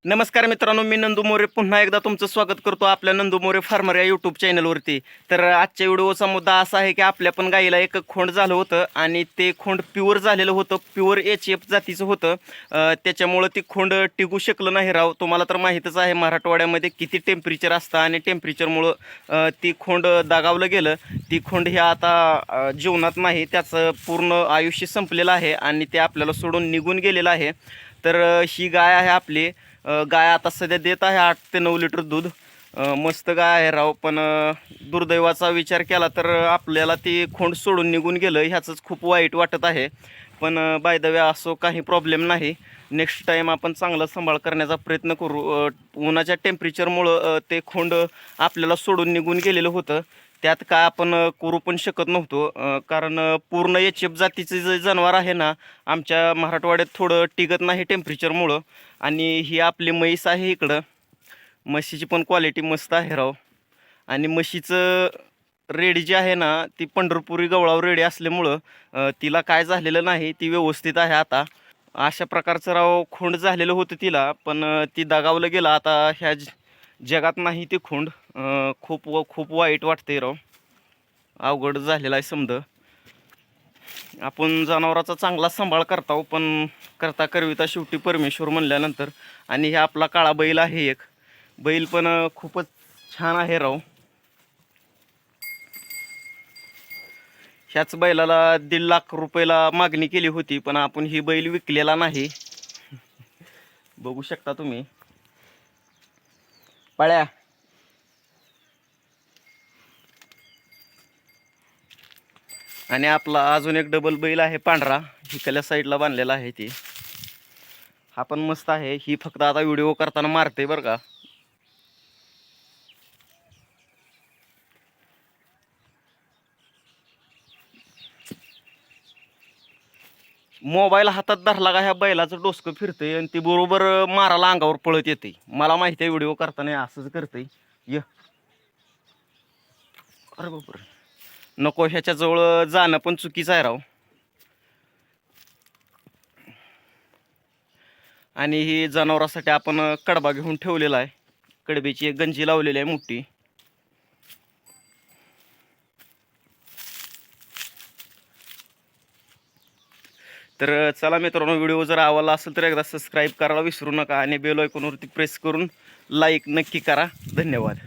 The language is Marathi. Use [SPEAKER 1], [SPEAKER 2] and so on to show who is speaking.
[SPEAKER 1] नमस्कार मित्रांनो, मी नंदू मोरे पुन्हा एकदा तुमचं स्वागत करतो आपल्या नंदू मोरे फार्मर या यूट्यूब चॅनलवरती. तर आजच्या व्हिडिओचा मुद्दा असा आहे की आपल्या पण गाईला एक खोंड झालं होतं आणि ते खोंड प्युअर झालेलं होतं, प्युअर HF जातीचं होतं. त्याच्यामुळं ती खोंड टिकू शकलं नाही राव. तुम्हाला तर माहीतच आहे मराठवाड्यामध्ये किती टेम्परेचर असतं आणि टेम्परेचरमुळं ती खोंड दगावलं गेलं. ती खोंड ही आता जीवनात नाही, त्याचं पूर्ण आयुष्य संपलेलं आहे आणि ते आपल्याला सोडून निघून गेलेलं आहे. तर ही गाय आहे आपली. गाय आता सध्या देत आहे 8 ते 9 लिटर दूध. मस्त गाय आहे राव. पण दुर्दैवाचा विचार केला तर आपल्याला ती खोंड सोडून निघून गेलं, ह्याचंच खूप वाईट वाटत आहे. पण बाय द वे असो, काही प्रॉब्लेम नाही. नेक्स्ट टाईम आपण चांगला सांभाळ करण्याचा प्रयत्न करू. उन्हाच्या टेम्परेचरमुळं ते खोंड आपल्याला सोडून निघून गेलेलं होतं. त्यात काय आपण करू पण शकत नव्हतो. कारण पूर्ण HF जातीचं जे जनावर आहे ना, आमच्या मराठवाड्यात थोडं टिकत नाही टेम्परेचरमुळं. आणि ही आपली म्हैस आहे इकडं. म्हशीची पण क्वालिटी मस्त आहे राव. आणि म्हशीचं रेडी जी आहे ना, ती पंढरपुरी गवळावर रेडी असल्यामुळं तिला काय झालेलं नाही, ती व्यवस्थित आहे आता. अशा प्रकारचं राव खोंड झालेलं होतं तिला, पण ती दगावलं गेलं आता ह्या जगात नाही ती खोंड. खूप वाईट वाटते राव. अवघड झालेलं आहे समजा. आपण जनावराचा चांगला सांभाळ करतो, पण करता करविता शेवटी परमेश्वर म्हणल्यानंतर. आणि हे आपला काळा बैल आहे एक. बैल पण खूपच छान आहे राव. ह्याच बैलाला 1.5 लाख रुपयाला मागणी केली होती, पण आपण ही बैल विकलेला नाही. बघू शकता तुम्ही. पळ्या. आणि आपला अजून एक डबल बैल आहे पांढरा, हिकल्या साईडला बांधलेला आहे ती. हा पण मस्त आहे. ही फक्त आता व्हिडिओ करताना मारते बरं का. मोबाईल हातात धरला का ह्या बैलाचं डोसकं फिरतंय आणि ती बरोबर माराला अंगावर पळत येते. मला माहिती आहे व्हिडिओ करताना असंच करतंय. य अरे बापरे, नको ह्याच्या जवळ जाणं पण चुकीचं आहे राव. आणि ही जनावरासाठी आपण कडबा घेऊन ठेवलेला आहे. कडबीची एक गंजी लावलेली आहे मोठी. तर चला मित्रांनो, व्हिडिओ जर आवडला असेल तर एकदा सबस्क्राईब करायला विसरू नका आणि बेल आयकॉनवरती प्रेस करून लाईक नक्की करा. धन्यवाद.